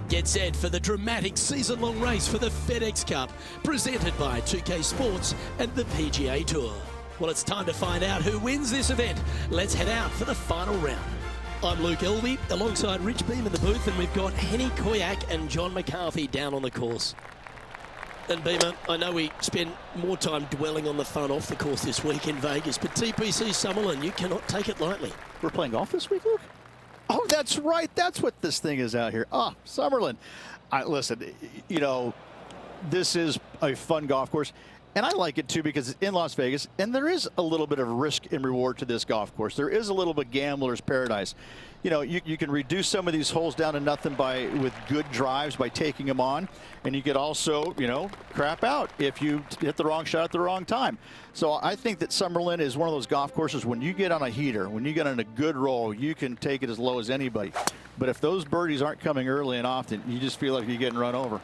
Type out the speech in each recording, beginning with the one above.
Get set for the dramatic season-long race for the FedEx Cup, presented by 2K Sports and the PGA Tour. Well, it's time to find out who wins this event. Let's head out for the final round. I'm Luke Elvey, alongside Rich Beam in the booth, and we've got Henny Koyak and John McCarthy down on the course. And Beamer, I know we spent more time dwelling on the fun off the course this week in Vegas, but TPC Summerlin, you cannot take it lightly. We're playing golf this week, Luke? Oh, that's right. That's what this thing is out here. Ah, Summerlin. Listen, you know, this is a fun golf course. And I like it, too, because it's in Las Vegas, and there is a little bit of risk and reward to this golf course. There is a little bit gambler's paradise. You know, you can reduce some of these holes down to nothing with good drives by taking them on. And you could also, you know, crap out if you hit the wrong shot at the wrong time. So I think that Summerlin is one of those golf courses, when you get on a heater, when you get on a good roll, you can take it as low as anybody. But if those birdies aren't coming early and often, you just feel like you're getting run over.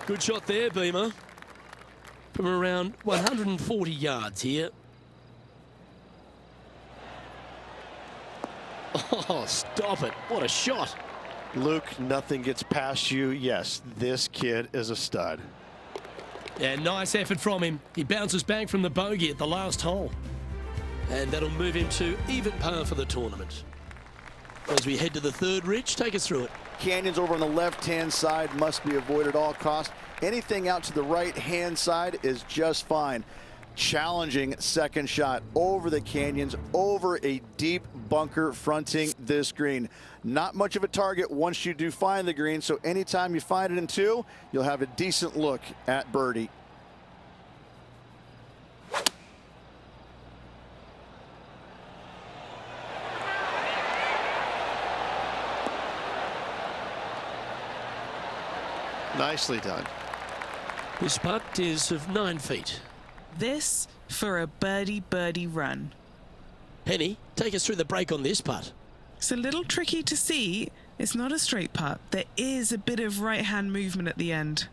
Good shot there, Beamer. From around 140 yards here. Oh, stop it. What a shot. Luke, nothing gets past you. Yes, this kid is a stud. Yeah, nice effort from him. He bounces back from the bogey at the last hole. And that'll move him to even par for the tournament. As we head to the third, Rich, take us through it. Canyons over on the left-hand side must be avoided at all costs. Anything out to the right-hand side is just fine. Challenging second shot over the canyons, over a deep bunker fronting this green. Not much of a target once you do find the green, so anytime you find it in two, you'll have a decent look at birdie. Nicely done. This putt is of 9 feet. This for a birdie run. Penny, take us through the break on this putt. It's a little tricky to see. It's not a straight putt. There is a bit of right-hand movement at the end.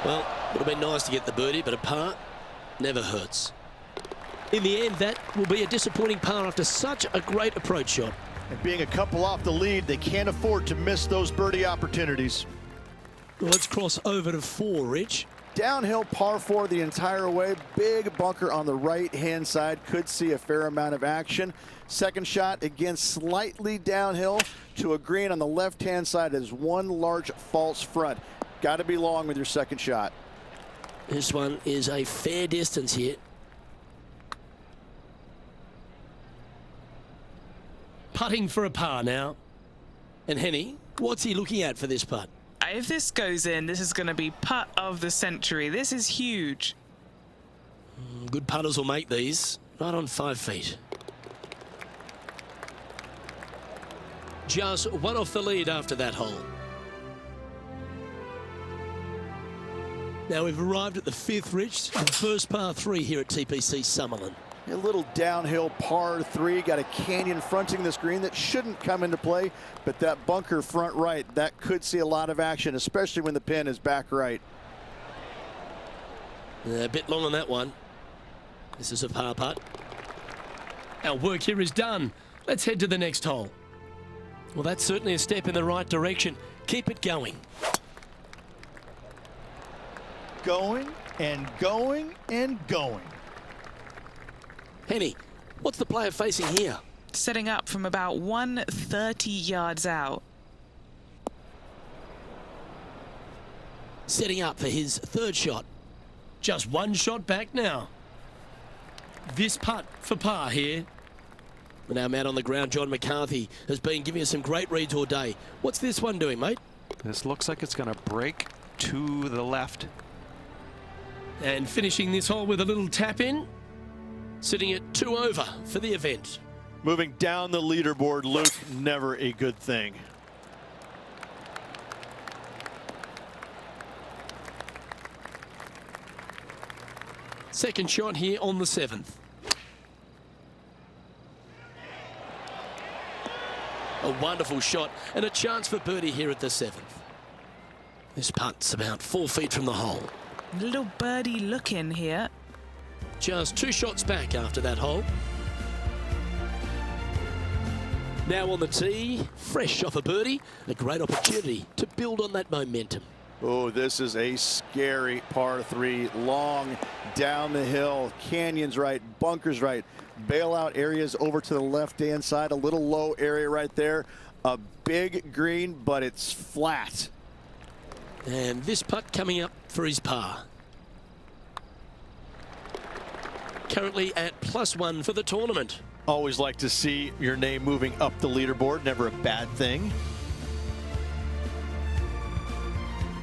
Well, would have been nice to get the birdie, but a par never hurts. In the end, that will be a disappointing par after such a great approach shot. And being a couple off the lead, they can't afford to miss those birdie opportunities. Well, let's cross over to 4, Rich. Downhill par 4 the entire way. Big bunker on the right-hand side. Could see a fair amount of action. Second shot, again, slightly downhill to a green on the left-hand side. Is one large false front. Got to be long with your second shot. This one is a fair distance here. Putting for a par now. And Henny, what's he looking at for this putt? If this goes in, this is going to be putt of the century. This is huge. Good putters will make these. Right on 5 feet. Just one off the lead after that hole. Now we've arrived at the 5th, Rich, the first par 3 here at TPC Summerlin. A little downhill par 3. Got a canyon fronting this green that shouldn't come into play, but that bunker front right, that could see a lot of action, especially when the pin is back right. A bit long on that one. This is a par putt. Our work here is done. Let's head to the next hole. Well, that's certainly a step in the right direction. Keep it going. Going and going and going. Henny, what's the player facing here? Setting up from about 130 yards out. Setting up for his 3rd shot. Just one shot back now. This putt for par here. And our man on the ground, John McCarthy, has been giving us some great reads all day. What's this one doing, mate? This looks like it's going to break to the left. And finishing this hole with a little tap in. Sitting at 2 over for the event. Moving down the leaderboard, Luke, never a good thing. Second shot here on the 7th. A wonderful shot and a chance for birdie here at the 7th. This putt's about 4 feet from the hole. Little birdie look in here. Just 2 shots back after that hole. Now on the tee, fresh off a birdie, a great opportunity to build on that momentum. Oh, this is a scary par 3. Long down the hill, canyons right, bunkers right, bailout areas over to the left-hand side, a little low area right there. A big green, but it's flat. And this putt coming up for his par. Currently at +1 for the tournament. Always like to see your name moving up the leaderboard. Never a bad thing.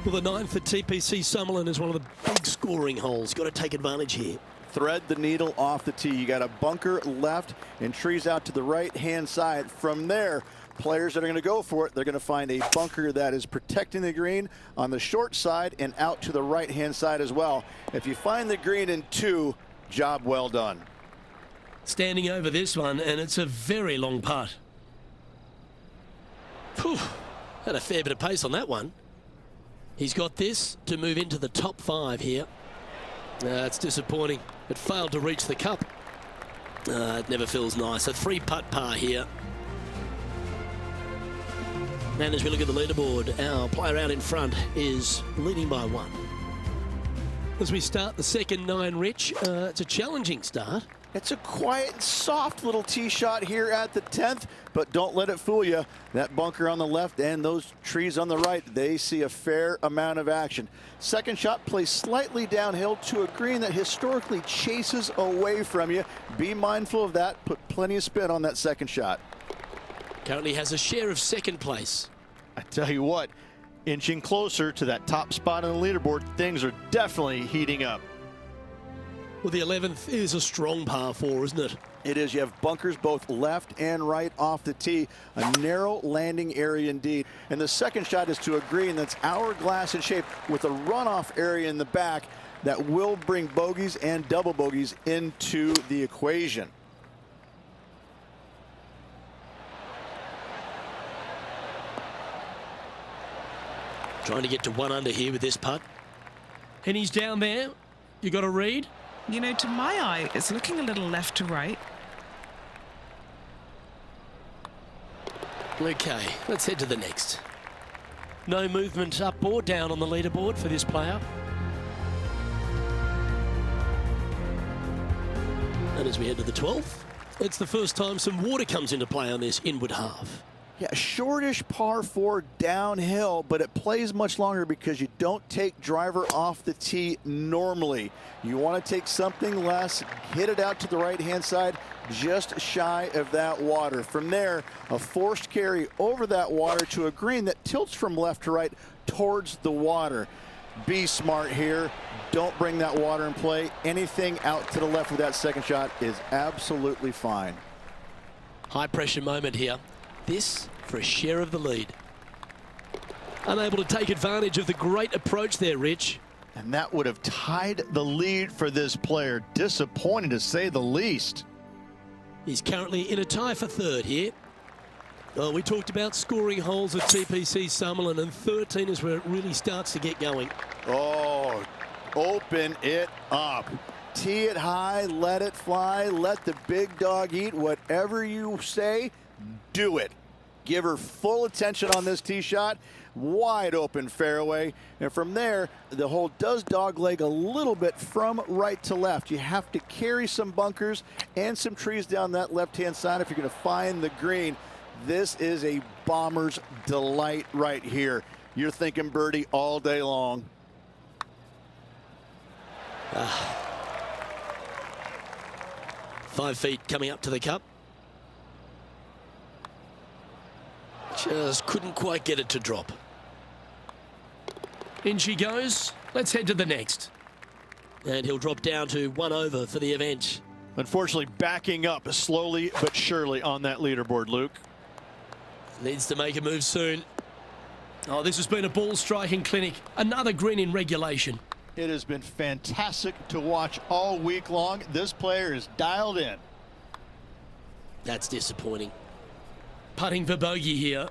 Well, the 9th at TPC Summerlin is one of the big scoring holes. Got to take advantage here. Thread the needle off the tee. You got a bunker left and trees out to the right-hand side. From there, players that are going to go for it, they're going to find a bunker that is protecting the green on the short side and out to the right-hand side as well. If you find the green in 2, job well done. Standing over this one, and it's a very long putt. Phew, had a fair bit of pace on that one. He's got this to move into the top 5 here. It's disappointing. It failed to reach the cup. It never feels nice. A 3-putt par here. And as we look at the leaderboard, our player out in front is leading by 1. As we start the second 9, Rich, it's a challenging start. It's a quiet, soft little tee shot here at the 10th, but don't let it fool you. That bunker on the left and those trees on the right, they see a fair amount of action. Second shot plays slightly downhill to a green that historically chases away from you. Be mindful of that. Put plenty of spin on that second shot. Currently has a share of second place. I tell you what, inching closer to that top spot on the leaderboard, things are definitely heating up. Well, the 11th is a strong par 4, isn't it? It is. You have bunkers both left and right off the tee. A narrow landing area indeed. And the second shot is to a green that's hourglass in shape with a runoff area in the back that will bring bogeys and double bogeys into the equation. Trying to get to 1 under here with this putt. And he's down there. You got a read? You know, to my eye, it's looking a little left to right. Okay, let's head to the next. No movement up or down on the leaderboard for this player. And as we head to the 12th, it's the first time some water comes into play on this inward half. Yeah, shortish par 4 downhill, but it plays much longer because you don't take driver off the tee normally. You want to take something less, hit it out to the right-hand side, just shy of that water. From there, a forced carry over that water to a green that tilts from left to right towards the water. Be smart here. Don't bring that water in play. Anything out to the left with that second shot is absolutely fine. High pressure moment here. This for a share of the lead. Unable to take advantage of the great approach there, Rich. And that would have tied the lead for this player. Disappointing to say the least. He's currently in a tie for 3rd here. Oh, we talked about scoring holes at TPC Summerlin, and 13 is where it really starts to get going. Oh, open it up. Tee it high, let it fly, let the big dog eat. Whatever you say, do it. Give her full attention on this tee shot. Wide open fairway. And from there, the hole does dogleg a little bit from right to left. You have to carry some bunkers and some trees down that left-hand side if you're going to find the green. This is a bomber's delight right here. You're thinking birdie all day long. 5 feet coming up to the cup. Just couldn't quite get it to drop. In she goes. Let's head to the next. And he'll drop down to 1 over for the event. Unfortunately, backing up slowly but surely on that leaderboard, Luke. Needs to make a move soon. Oh, this has been a ball striking clinic. Another green in regulation. It has been fantastic to watch all week long. This player is dialed in. That's disappointing. Putting for bogey here.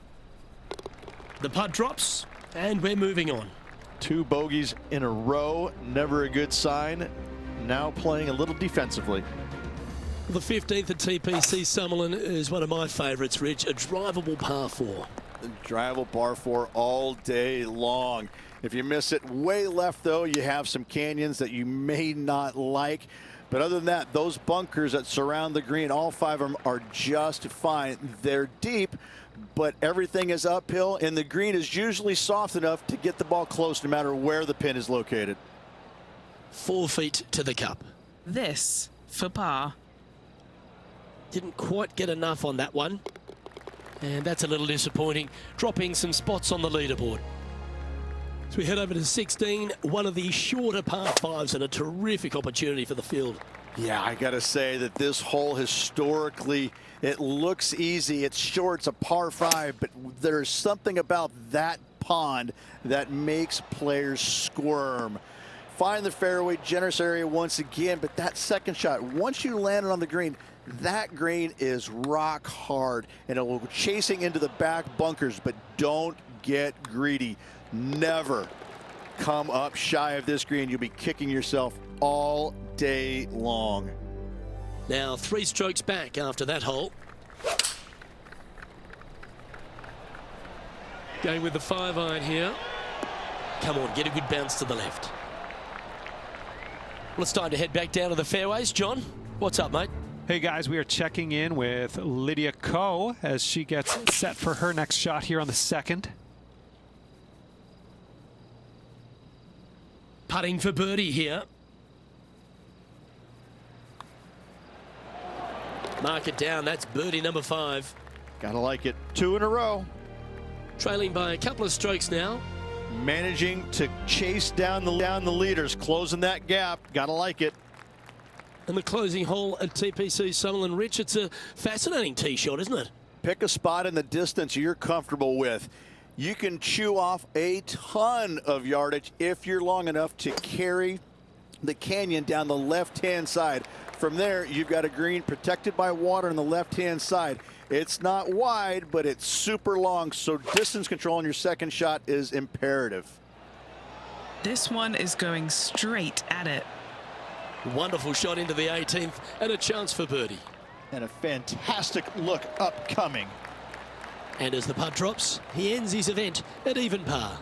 The putt drops, and we're moving on. 2 bogeys in a row, never a good sign. Now playing a little defensively. The 15th at TPC Summerlin is one of my favourites, Rich. A drivable par 4. Drivable par 4 all day long. If you miss it way left, though, you have some canyons that you may not like. But other than that, those bunkers that surround the green, all 5 of them are just fine. They're deep, but everything is uphill, and the green is usually soft enough to get the ball close no matter where the pin is located. 4 feet to the cup. This for par. Didn't quite get enough on that one. And that's a little disappointing, dropping some spots on the leaderboard. So we head over to 16, one of the shorter par 5s and a terrific opportunity for the field. Yeah, I got to say that this hole historically, it looks easy. It's short, it's a par 5, but there's something about that pond that makes players squirm. Find the fairway, generous area once again, but that second shot, once you land it on the green, that green is rock hard, and it will go chasing into the back bunkers, but don't get greedy. Never come up shy of this green. You'll be kicking yourself all day long. Now 3 strokes back after that hole. Going with the 5-iron here. Come on, get a good bounce to the left. Well, it's time to head back down to the fairways. John, what's up, mate? Hey guys, we are checking in with Lydia Ko as she gets set for her next shot here on the second. Putting for birdie here. Mark it down. That's birdie number 5. Gotta like it. 2 in a row. Trailing by a couple of strokes now. Managing to chase down the leaders, closing that gap. Gotta like it. And the closing hole at TPC Summerlin. Rich, it's a fascinating tee shot, isn't it? Pick a spot in the distance you're comfortable with. You can chew off a ton of yardage if you're long enough to carry the canyon down the left-hand side. From there, you've got a green protected by water on the left-hand side. It's not wide, but it's super long, so distance control on your second shot is imperative. This one is going straight at it. Wonderful shot into the 18th and a chance for birdie. And a fantastic look upcoming. And as the putt drops, he ends his event at even par.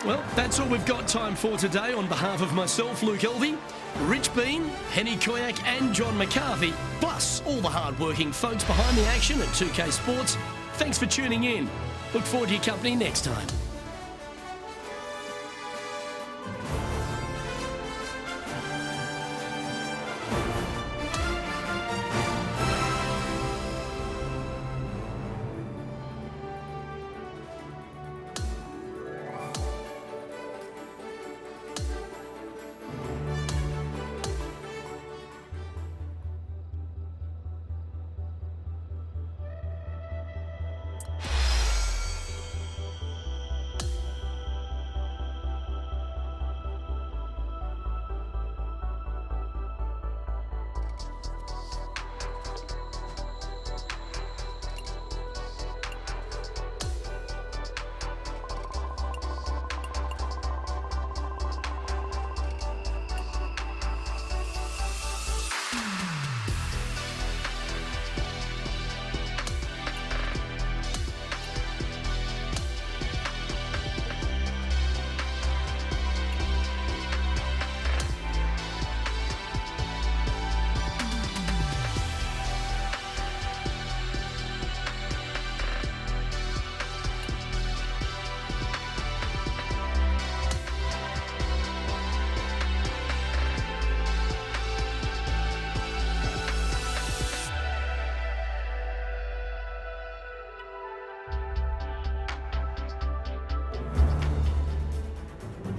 Well, that's all we've got time for today. On behalf of myself, Luke Elvey, Rich Bean, Henny Koyak and John McCarthy, plus all the hard-working folks behind the action at 2K Sports, thanks for tuning in. Look forward to your company next time.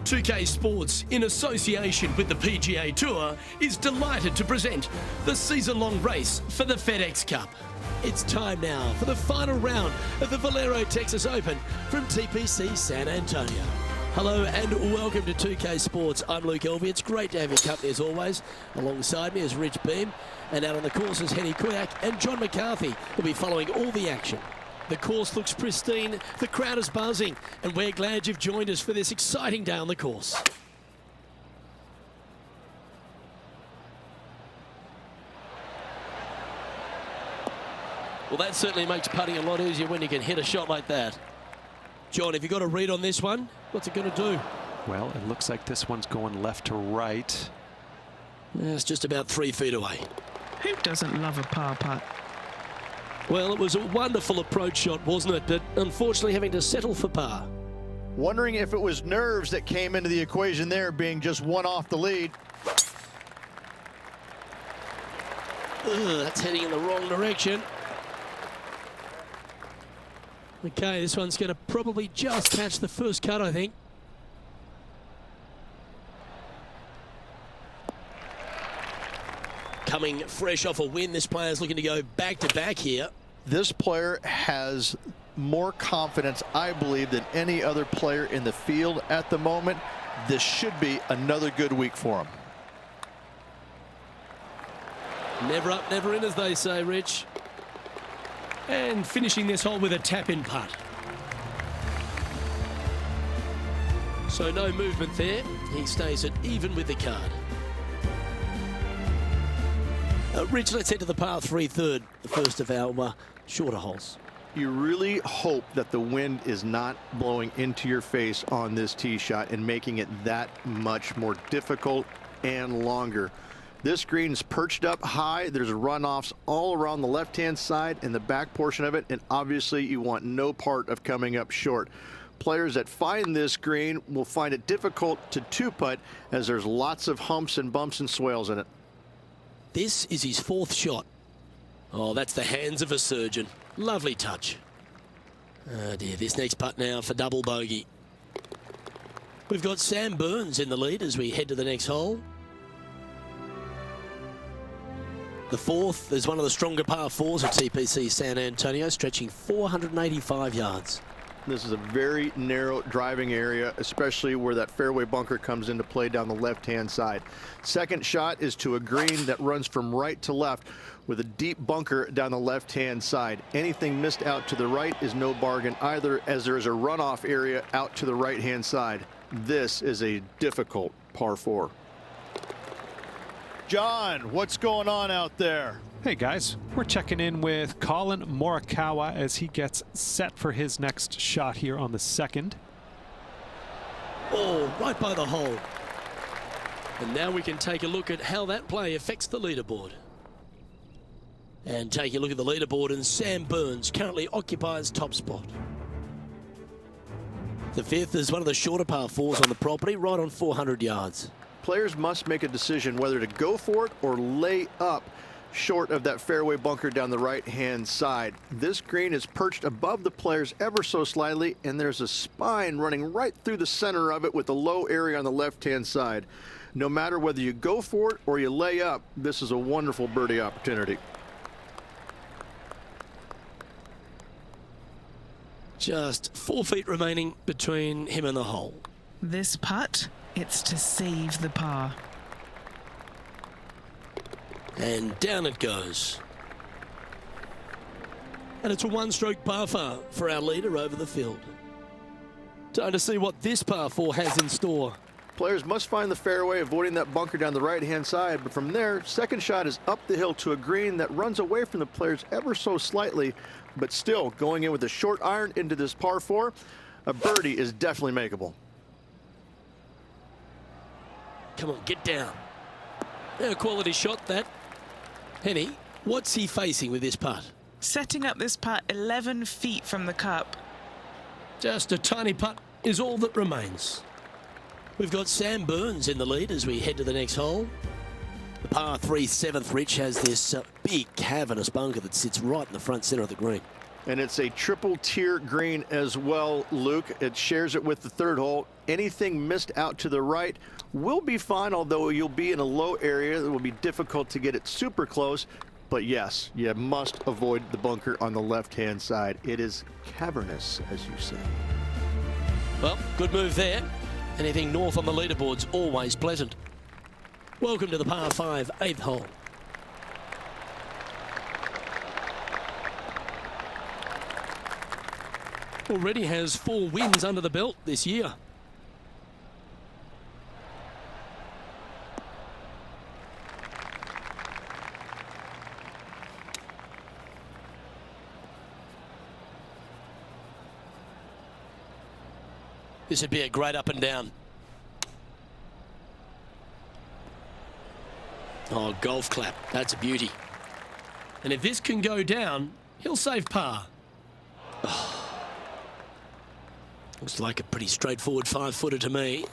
Pga Sports, in association with the PGA Tour, is delighted to present the season-long race for the FedEx Cup. It's time now for the final round of the Valero Texas Open from TPC San Antonio. Hello and welcome to 2K Sports. I'm Luke Elvey. It's great to have your company as always. Alongside me is Rich Beam, and out on the course is Henny Koyak and John McCarthy, who'll be following all the action. The course looks pristine, the crowd is buzzing, and we're glad you've joined us for this exciting day on the course. Well, that certainly makes putting a lot easier when you can hit a shot like that. John, have you got a read on this one? What's it going to do? Well, it looks like this one's going left to right. Yeah, it's just about 3 feet away. Who doesn't love a par putt? Well, it was a wonderful approach shot, wasn't it? But unfortunately having to settle for par. Wondering if it was nerves that came into the equation there, being just one off the lead. That's heading in the wrong direction. Okay, this one's going to probably just catch the first cut, I think. Coming fresh off a win, this player's looking to go back-to-back here. This player has more confidence, I believe, than any other player in the field at the moment. This should be another good week for him. Never up, never in, as they say, Rich. And finishing this hole with a tap-in putt. So no movement there. He stays at even with the card. Rich, let's head to the par 3 third, the first of our shorter holes. You really hope that the wind is not blowing into your face on this tee shot and making it that much more difficult and longer. This green is perched up high. There's runoffs all around the left-hand side and the back portion of it, and obviously you want no part of coming up short. Players that find this green will find it difficult to two-putt as there's lots of humps and bumps and swales in it. This is his 4th shot. Oh, that's the hands of a surgeon. Lovely touch. Oh dear, this next putt now for double bogey. We've got Sam Burns in the lead as we head to the next hole. The 4th is one of the stronger par 4s at TPC San Antonio, stretching 485 yards. This is a very narrow driving area, especially where that fairway bunker comes into play down the left-hand side. Second shot is to a green that runs from right to left with a deep bunker down the left-hand side. Anything missed out to the right is no bargain either, as there is a runoff area out to the right-hand side. This is a difficult par 4. John, what's going on out there? Hey guys, we're checking in with Colin Morikawa as he gets set for his next shot here on the 2nd. Oh, right by the hole. And now we can take a look at how that play affects the leaderboard. And take a look at the leaderboard, and Sam Burns currently occupies top spot. The 5th is one of the shorter par 4s on the property, right on 400 yards. Players must make a decision whether to go for it or lay up short of that fairway bunker down the right-hand side. This green is perched above the players ever so slightly, and there's a spine running right through the center of it with a low area on the left-hand side. No matter whether you go for it or you lay up, this is a wonderful birdie opportunity. Just 4 feet remaining between him and the hole. This putt, it's to save the par. And down it goes. And it's a 1-stroke par 4 for our leader over the field. Time to see what this par 4 has in store. Players must find the fairway, avoiding that bunker down the right-hand side, but from there, second shot is up the hill to a green that runs away from the players ever so slightly, but still going in with a short iron into this par 4. A birdie is definitely makeable. Come on, get down. A quality shot, that. Henny, what's he facing with this putt? Setting up this putt 11 feet from the cup. Just a tiny putt is all that remains. We've got Sam Burns in the lead as we head to the next hole. The par 3 7th, Rich, has this big cavernous bunker that sits right in the front center of the green. And it's a triple tier green as well, Luke. It shares it with the 3rd hole. Anything missed out to the right will be fine, although you'll be in a low area that will be difficult to get it super close. But yes, you must avoid the bunker on the left-hand side. It is cavernous, as you say. Well, good move there. Anything north on the leaderboard's always pleasant. Welcome to the par 5 8th hole. Already has 4 wins under the belt this year. This would be a great up and down. Oh, golf clap. That's a beauty. And if this can go down, he'll save par. Oh. Looks like a pretty straightforward 5-footer to me.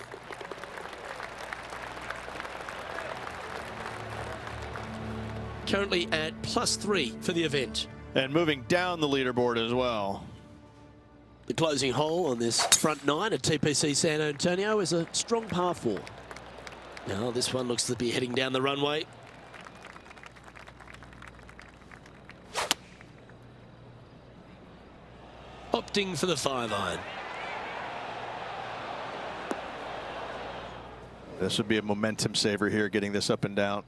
Currently at +3 for the event. And moving down the leaderboard as well. The closing hole on this front 9 at TPC San Antonio is a strong par 4. Now this one looks to be heading down the runway. Opting for the 5-iron. This would be a momentum saver here, getting this up and down.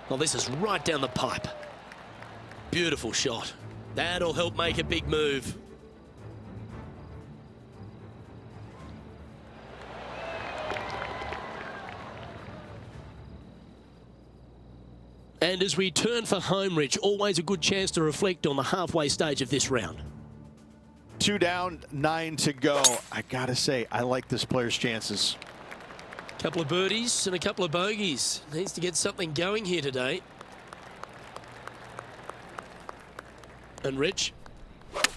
Well, this is right down the pipe. Beautiful shot. That'll help make a big move. And as we turn for home, Rich, always a good chance to reflect on the halfway stage of this round. 2 down, 9 to go. I gotta say, I like this player's chances. Couple of birdies and a couple of bogeys. Needs to get something going here today. And Rich,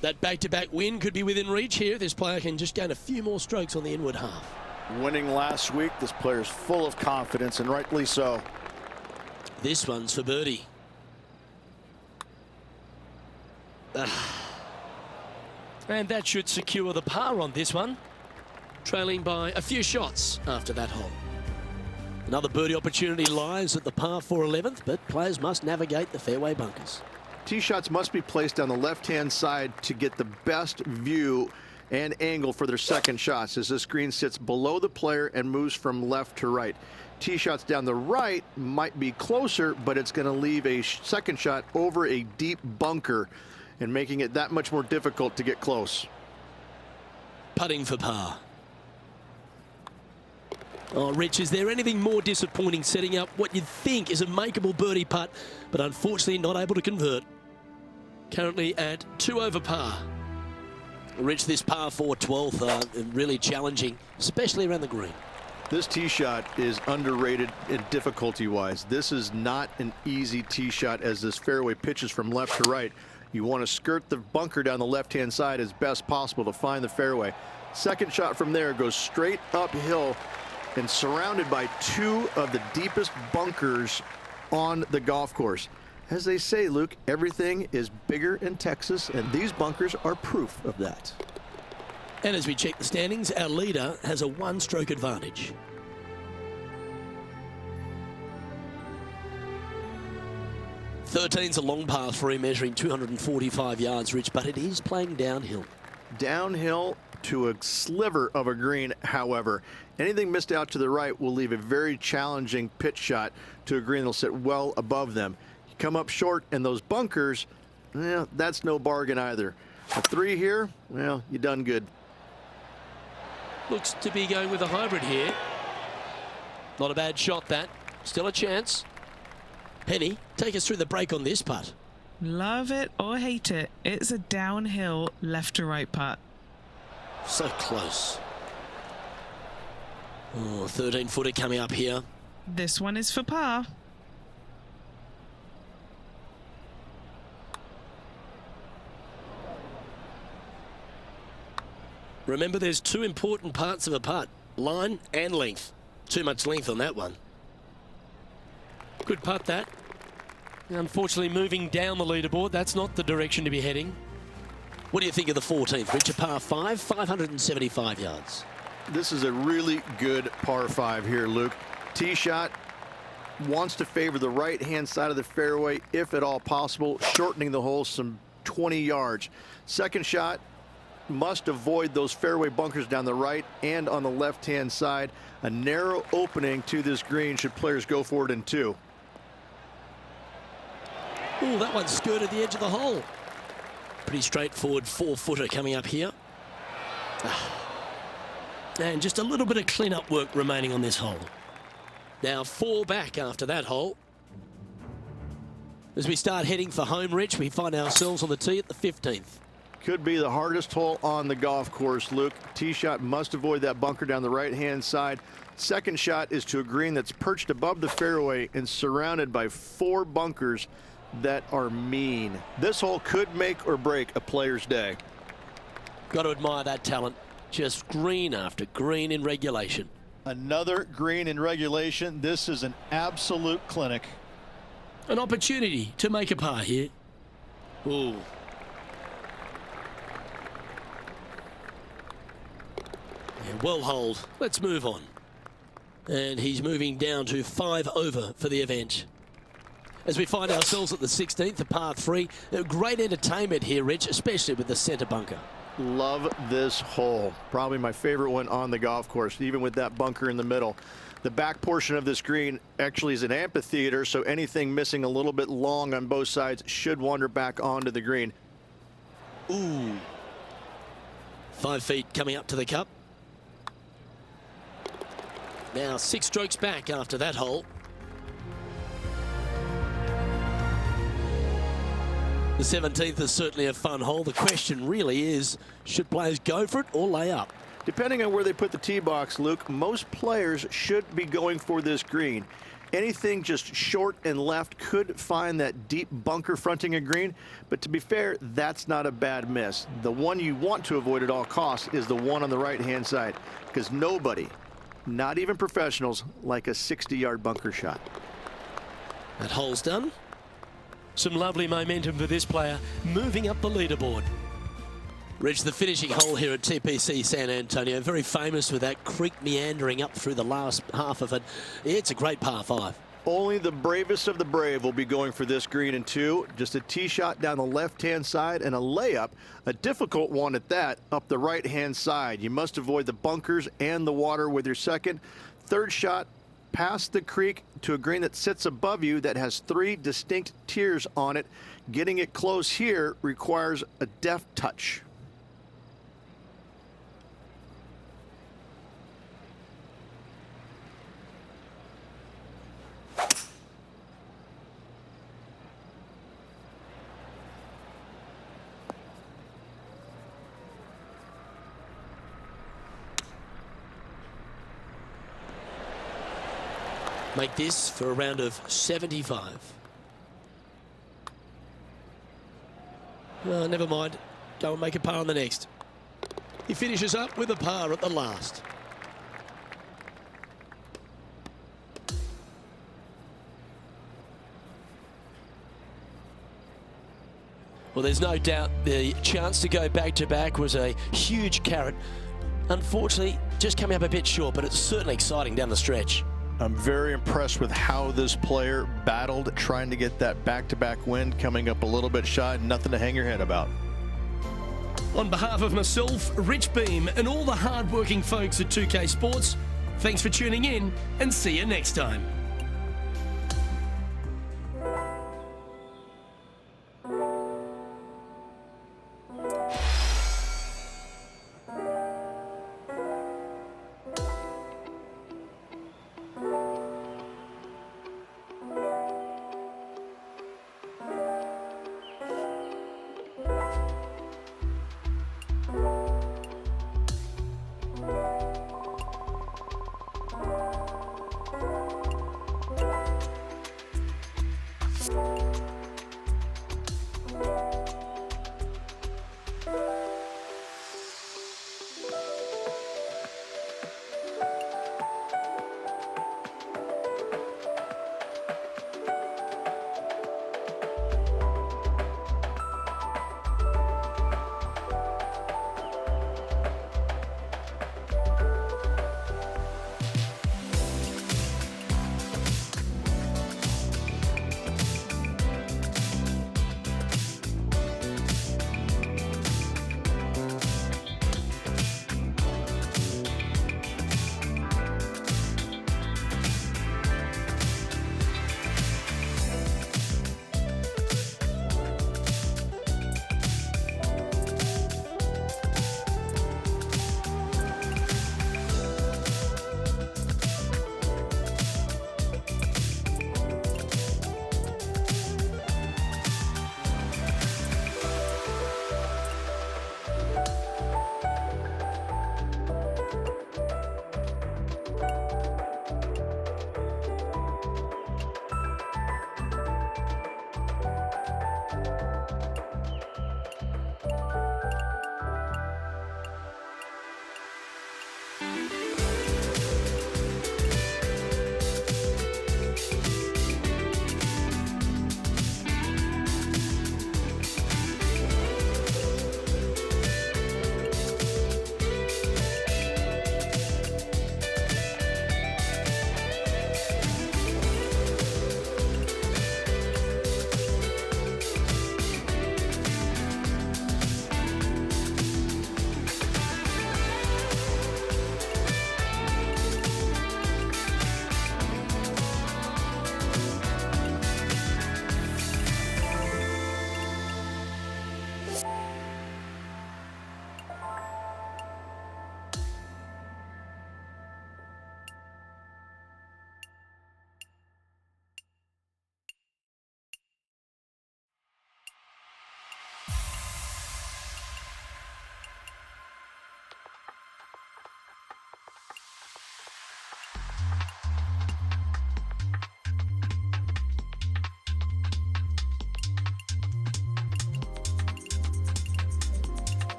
that back-to-back win could be within reach here. This player can just gain a few more strokes on the inward half. Winning last week, this player's full of confidence, and rightly so. This one's for birdie. And that should secure the par on this one. Trailing by a few shots after that hole. Another birdie opportunity lies at the par 4 11th, but players must navigate the fairway bunkers. Tee shots must be placed on the left-hand side to get the best view and angle for their second shots, as this green sits below the player and moves from left to right. Tee shots down the right might be closer, but it's going to leave a second shot over a deep bunker and making it that much more difficult to get close. Putting for par. Oh, Rich, is there anything more disappointing setting up what you'd think is a makeable birdie putt, but unfortunately not able to convert? Currently at 2 over par. Rich, this par 4 12th, really challenging, especially around the green. This tee shot is underrated in difficulty-wise. This is not an easy tee shot as this fairway pitches from left to right. You want to skirt the bunker down the left-hand side as best possible to find the fairway. Second shot from there goes straight uphill and surrounded by 2 of the deepest bunkers on the golf course. As they say, Luke, everything is bigger in Texas, and these bunkers are proof of that. And as we check the standings, our leader has a 1-stroke advantage. Thirteen's a long par 3 measuring 245 yards, Rich, but it is playing downhill. Downhill to a sliver of a green, however. Anything missed out to the right will leave a very challenging pitch shot to a green that'll sit well above them. You come up short, and those bunkers, well, that's no bargain either. A 3 here, well, you done good. Looks to be going with a hybrid here. Not a bad shot, that. Still a chance. Penny, take us through the break on this putt. Love it or hate it, it's a downhill left to right putt. So close. Oh, 13-footer coming up here. This one is for par. Remember, there's 2 important parts of a putt, line and length. Too much length on that one. Good putt, that. Unfortunately, moving down the leaderboard, that's not the direction to be heading. What do you think of the 14th? Rich, a par 5, 575 yards. This is a really good par 5 here, Luke. Tee shot wants to favor the right-hand side of the fairway, if at all possible, shortening the hole some 20 yards. Second shot must avoid those fairway bunkers down the right and on the left-hand side. A narrow opening to this green should players go for it in 2. Oh, that one skirted the edge of the hole. Pretty straightforward 4-footer coming up here. And just a little bit of clean-up work remaining on this hole. Now 4 back after that hole. As we start heading for home, Rich, we find ourselves on the tee at the 15th. Could be the hardest hole on the golf course, Luke. Tee shot must avoid that bunker down the right-hand side. Second shot is to a green that's perched above the fairway and surrounded by 4 bunkers that are mean. This hole could make or break a player's day. Got to admire that talent. Just green after green in regulation. Another green in regulation. This is an absolute clinic. An opportunity to make a par here. Ooh. Yeah, well holed. Let's move on. And he's moving down to 5 over for the event. As we find ourselves at the 16th, the par 3. Great entertainment here, Rich, especially with the centre bunker. Love this hole. Probably my favorite one on the golf course, even with that bunker in the middle. The back portion of this green actually is an amphitheater, so anything missing a little bit long on both sides should wander back onto the green. Ooh. 5 feet coming up to the cup. Now 6 strokes back after that hole. The 17th is certainly a fun hole. The question really is, should players go for it or lay up? Depending on where they put the tee box, Luke, most players should be going for this green. Anything just short and left could find that deep bunker fronting a green, but to be fair, that's not a bad miss. The one you want to avoid at all costs is the one on the right-hand side, because nobody, not even professionals, like a 60-yard bunker shot. That hole's done. Some lovely momentum for this player, moving up the leaderboard. Reached the finishing hole here at TPC San Antonio. Very famous with that creek meandering up through the last half of it. It's a great par 5. Only the bravest of the brave will be going for this green in 2. Just a tee shot down the left-hand side and a layup, a difficult one at that, up the right-hand side. You must avoid the bunkers and the water with your second. Third shot, past the creek to a green that sits above you that has 3 distinct tiers on it. Getting it close here requires a deft touch. Make this for a round of 75. Oh, never mind. Go and make a par on the next. He finishes up with a par at the last. Well, there's no doubt the chance to go back-to-back was a huge carrot. Unfortunately, just coming up a bit short, but it's certainly exciting down the stretch. I'm very impressed with how this player battled trying to get that back-to-back win, coming up a little bit shy. Nothing to hang your head about. On behalf of myself, Rich Beam, and all the hard-working folks at 2K Sports, thanks for tuning in and see you next time.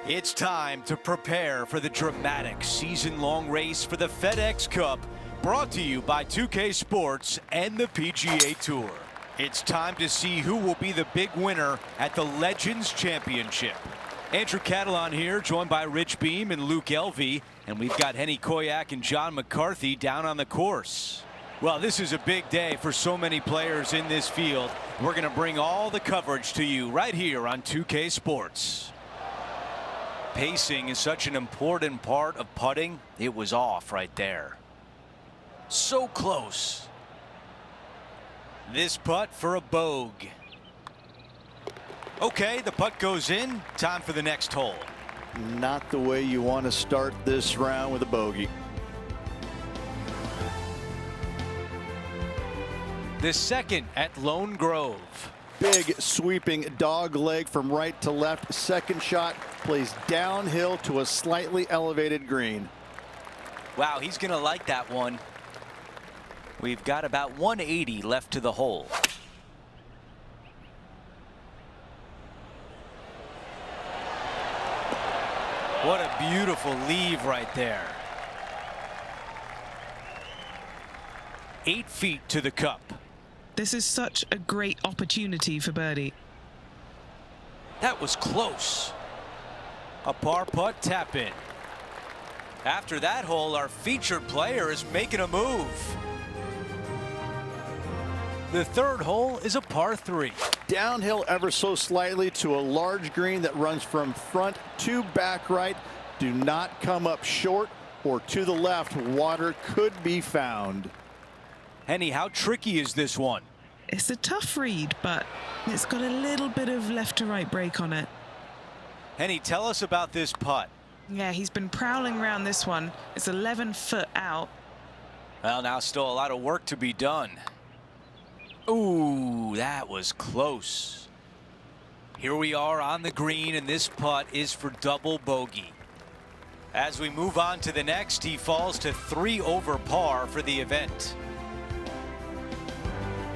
It's time to prepare for the dramatic season-long race for the FedEx Cup, brought to you by 2K Sports and the PGA Tour. It's time to see who will be the big winner at the Legends Championship. Andrew Catalan here, joined by Rich Beam and Luke Elvey, and we've got Henny Koyak and John McCarthy down on the course. Well, this is a big day for so many players in this field. We're going to bring all the coverage to you right here on 2K Sports. Pacing is such an important part of putting. It was off right there. So close. This putt for a bogey. Okay, the putt goes in. Time for the next hole. Not the way you want to start this round with a bogey. The second at Lone Grove. Big sweeping dog leg from right to left. Second shot plays downhill to a slightly elevated green. Wow, he's going to like that one. We've got about 180 left to the hole. What a beautiful leave right there. 8 feet to the cup. This is such a great opportunity for birdie. That was close. A par putt tap in. After that hole, our featured player is making a move. The third hole is a par 3. Downhill ever so slightly to a large green that runs from front to back right. Do not come up short or to the left. Water could be found. Henny, how tricky is this one? It's a tough read, but it's got a little bit of left to right break on it. Henny, tell us about this putt. Yeah, he's been prowling around this one. It's 11 foot out. Well, now still a lot of work to be done. Ooh, that was close. Here we are on the green, and this putt is for double bogey. As we move on to the next, he falls to 3 over par for the event.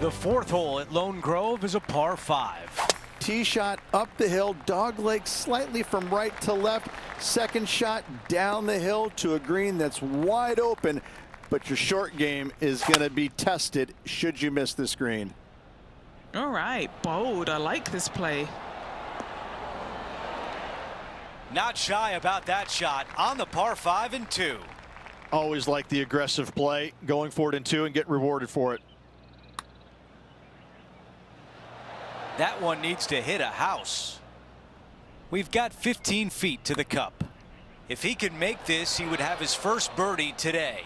The fourth hole at Lone Grove is a par 5. Tee shot up the hill, dog leg slightly from right to left. Second shot down the hill to a green that's wide open, but your short game is going to be tested should you miss this green. All right, bold. I like this play. Not shy about that shot on the par 5 and 2. Always like the aggressive play, going for it in 2 and get rewarded for it. That one needs to hit a house. We've got 15 feet to the cup. If he could make this, he would have his first birdie today.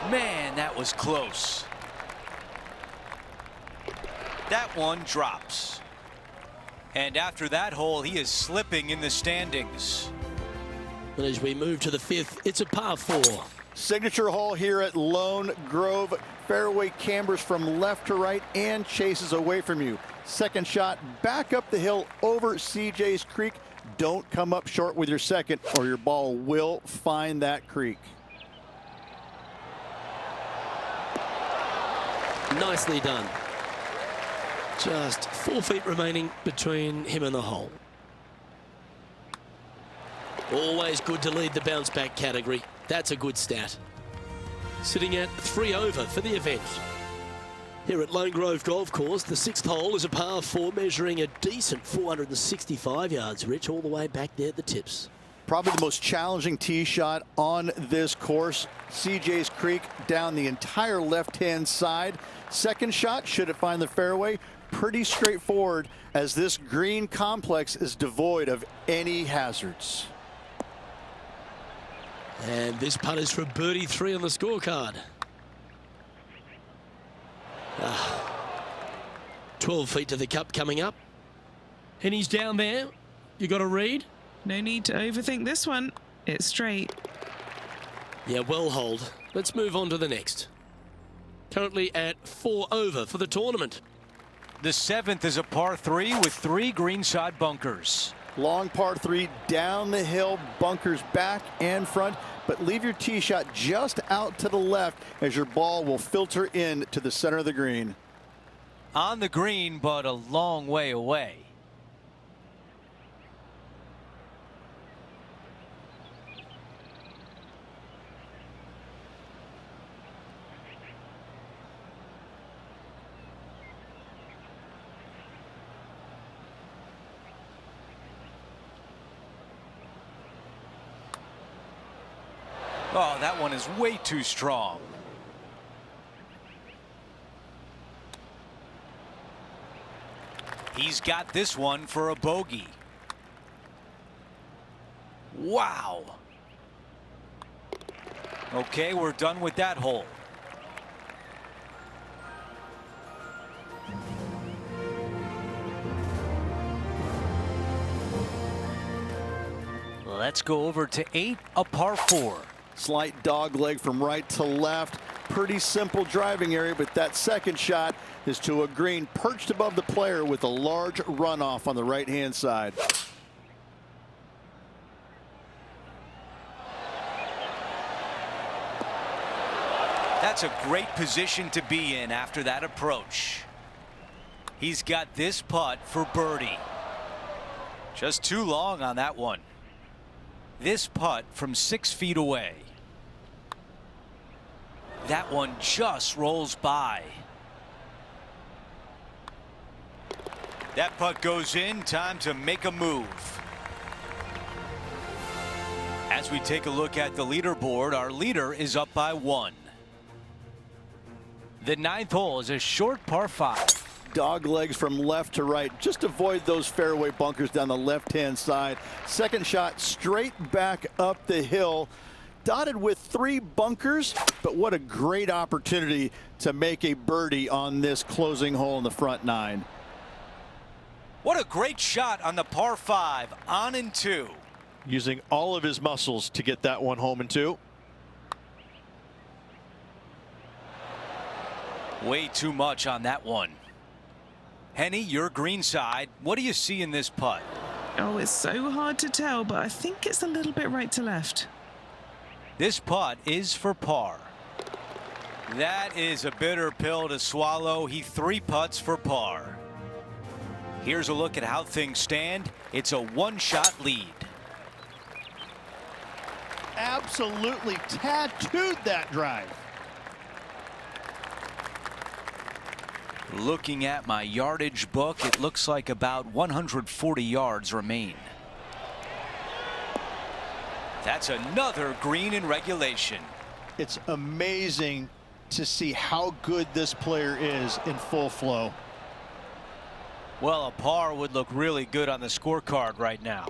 Man, that was close. That one drops. And after that hole, he is slipping in the standings. And as we move to the 5th, it's a par 4. Signature hole here at Lone Grove. Fairway cambers from left to right and chases away from you. Second shot back up the hill over CJ's Creek. Don't come up short with your second or your ball will find that creek. Nicely done. Just 4 feet remaining between him and the hole. Always good to lead the bounce back category. That's a good stat. Sitting at 3 over for the event. Here at Lone Grove Golf Course, the 6th hole is a par 4 measuring a decent 465 yards, Rich, all the way back there at the tips. Probably the most challenging tee shot on this course. CJ's Creek down the entire left-hand side. Second shot, should it find the fairway, pretty straightforward as this green complex is devoid of any hazards. And this putt is for birdie 3 on the scorecard. 12 feet to the cup coming up. And he's down there. You got a read? No need to overthink this one. It's straight. Yeah, well hold. Let's move on to the next. Currently at 4 over for the tournament. The 7th is a par 3 with 3 greenside bunkers. Long par 3 down the hill, bunkers back and front, but leave your tee shot just out to the left as your ball will filter in to the center of the green. On the green, but a long way away. Oh, that one is way too strong. He's got this one for a bogey. Wow. Okay, we're done with that hole. Let's go over to 8, a par 4. Slight dog leg from right to left. Pretty simple driving area, but that second shot is to a green perched above the player with a large runoff on the right-hand side. That's a great position to be in after that approach. He's got this putt for birdie. Just too long on that one. This putt from 6 feet away. That one just rolls by. That putt goes in. Time to make a move. As we take a look at the leaderboard, our leader is up by 1. The 9th hole is a short par 5. Dog legs from left to right. Just avoid those fairway bunkers down the left-hand side. Second shot straight back up the hill. Dotted with 3 bunkers, but what a great opportunity to make a birdie on this closing hole in the front 9. What a great shot on the par 5, on and 2. Using all of his muscles to get that one home in 2. Way too much on that one. Henny, your green side. What do you see in this putt? Oh, it's so hard to tell, but I think it's a little bit right to left. This putt is for par. That is a bitter pill to swallow. He 3 putts for par. Here's a look at how things stand. It's a 1-shot lead. Absolutely tattooed that drive. Looking at my yardage book, it looks like about 140 yards remain. That's another green in regulation. It's amazing to see how good this player is in full flow. Well, a par would look really good on the scorecard right now.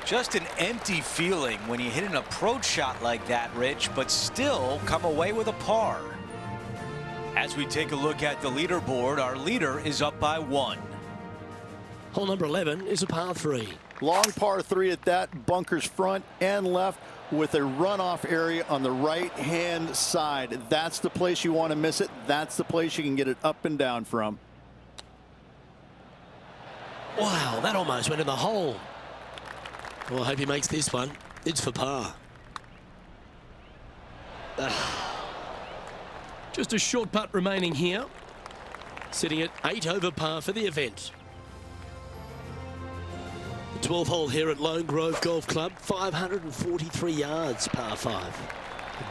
Just an empty feeling when you hit an approach shot like that, Rich, but still come away with a par. As we take a look at the leaderboard, our leader is up by 1. Hole number 11 is a par 3. Long par 3 at that, bunkers front and left with a runoff area on the right-hand side. That's the place you want to miss it. That's the place you can get it up and down from. Wow, that almost went in the hole. Well, I hope he makes this one. It's for par. Just a short putt remaining here. Sitting at 8 over par for the event. The 12th hole here at Lone Grove Golf Club, 543 yards, par 5.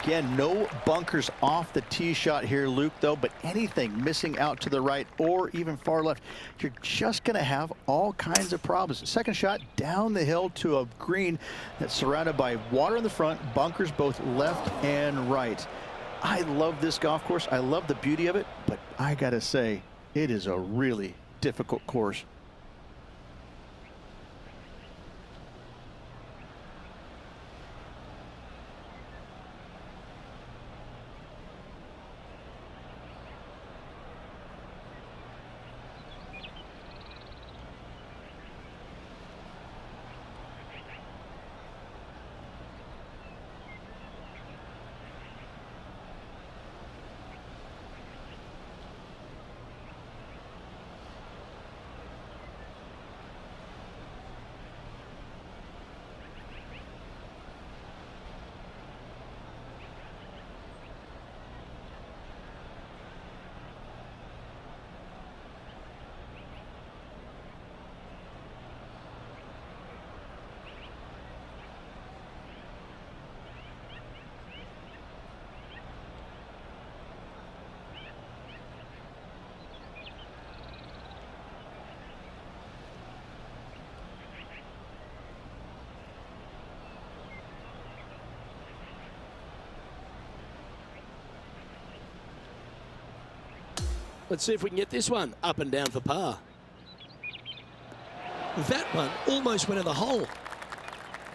Again, no bunkers off the tee shot here, Luke, though, but anything missing out to the right or even far left, you're just going to have all kinds of problems. Second shot down the hill to a green that's surrounded by water in the front, bunkers both left and right. I love this golf course. I love the beauty of it, but I got to say, it is a really difficult course. Let's see if we can get this one up and down for par. That one almost went in the hole.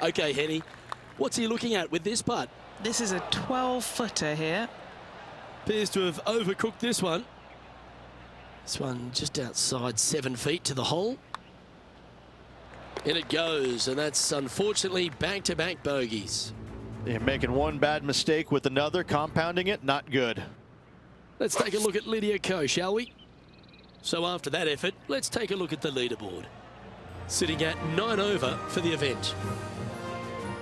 Okay, Henny, what's he looking at with this putt? This is a 12-footer here. Appears to have overcooked this one. This one just outside 7 feet to the hole. In it goes, and that's unfortunately back-to-back bogeys. You're making one bad mistake with another, compounding it, not good. Let's take a look at Lydia Ko, shall we? So after that effort, let's take a look at the leaderboard. Sitting at 9 over for the event.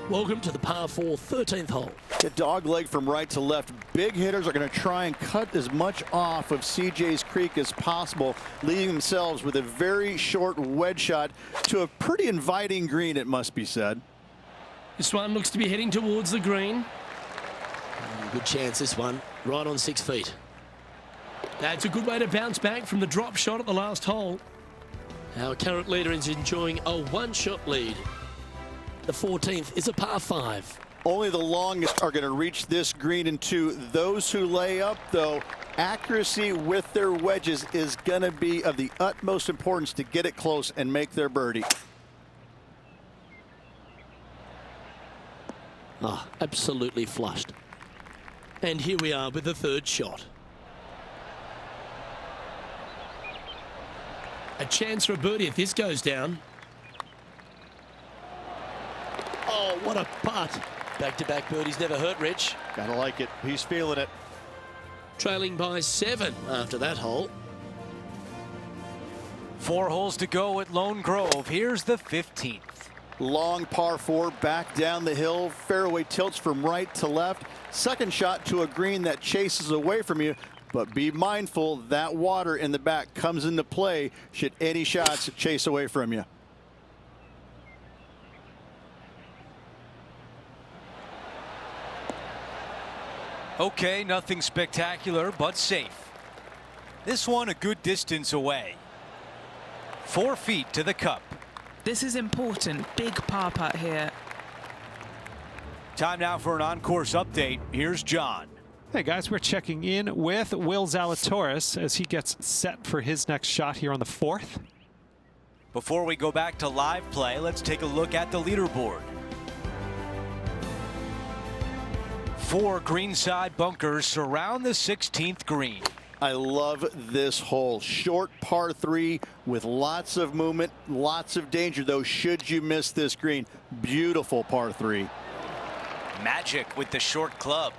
Welcome to the par 4 13th hole. Get dog leg from right to left. Big hitters are going to try and cut as much off of CJ's Creek as possible, leaving themselves with a very short wedge shot to a pretty inviting green, it must be said. This one looks to be heading towards the green. Good chance, this one, right on 6 feet. That's a good way to bounce back from the drop shot at the last hole. Our current leader is enjoying a one-shot lead. The 14th is a par 5. Only the longest are going to reach this green in 2. Those who lay up, though, accuracy with their wedges is going to be of the utmost importance to get it close and make their birdie. Ah, absolutely flushed. And here we are with the third shot. A chance for a birdie if this goes down. Oh, what a putt. Back-to-back birdies never hurt, Rich. Gotta like it. He's feeling it. Trailing by 7 after that hole. 4 holes to go at Lone Grove. Here's the 15th. Long par 4 back down the hill. Fairway tilts from right to left. Second shot to a green that chases away from you. But be mindful that water in the back comes into play should any shots chase away from you. Okay, nothing spectacular, but safe. This one a good distance away. 4 feet to the cup. This is important. Big par putt here. Time now for an on-course update. Here's John. Hey guys, we're checking in with Will Zalatoris as he gets set for his next shot here on the 4th. Before we go back to live play, let's take a look at the leaderboard. 4 greenside bunkers surround the 16th green. I love this hole. Short par 3 with lots of movement, lots of danger, though, should you miss this green. Beautiful par 3. Magic with the short club.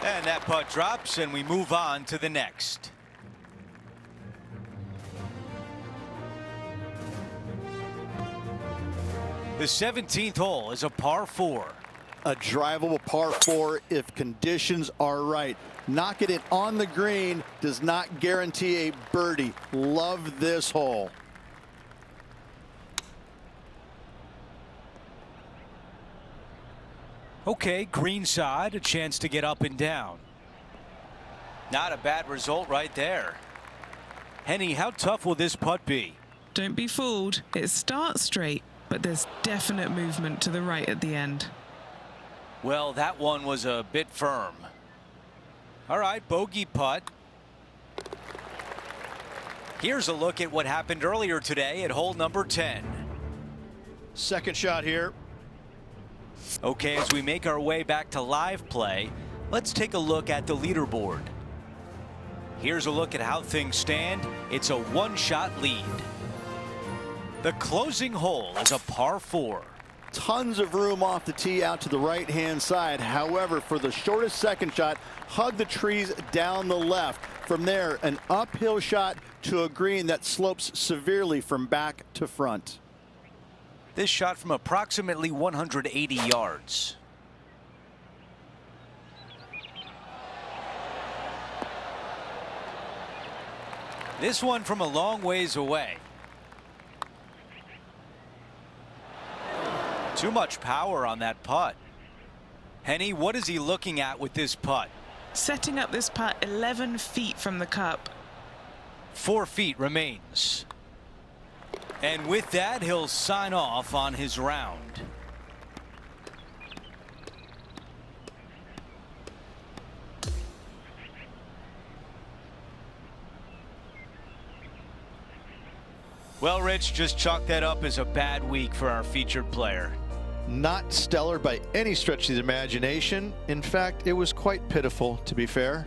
And that putt drops, and we move on to the next. The 17th hole is a par 4. A drivable par 4 if conditions are right. Knocking it on the green does not guarantee a birdie. Love this hole. Okay, green side, a chance to get up and down. Not a bad result right there. Henny, how tough will this putt be? Don't be fooled. It starts straight, but there's definite movement to the right at the end. Well, that one was a bit firm. All right, bogey putt. Here's a look at what happened earlier today at hole number 10. Second shot here. Okay, as we make our way back to live play, let's take a look at the leaderboard. Here's a look at how things stand. It's a one-shot lead. The closing hole is a par 4. Tons of room off the tee out to the right-hand side. However, for the shortest second shot, hug the trees down the left. From there, an uphill shot to a green that slopes severely from back to front. This shot from approximately 180 yards. This one from a long ways away. Too much power on that putt. Henny, what is he looking at with this putt? Setting up this putt 11 feet from the cup. 4 feet remains. And with that, he'll sign off on his round. Well, Rich, just chalk that up as a bad week for our featured player. Not stellar by any stretch of the imagination. In fact, it was quite pitiful, to be fair.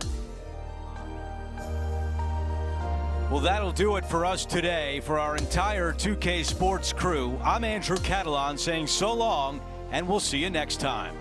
Well, that'll do it for us today. For our entire 2K Sports crew, I'm Andrew Catalan saying so long, and we'll see you next time.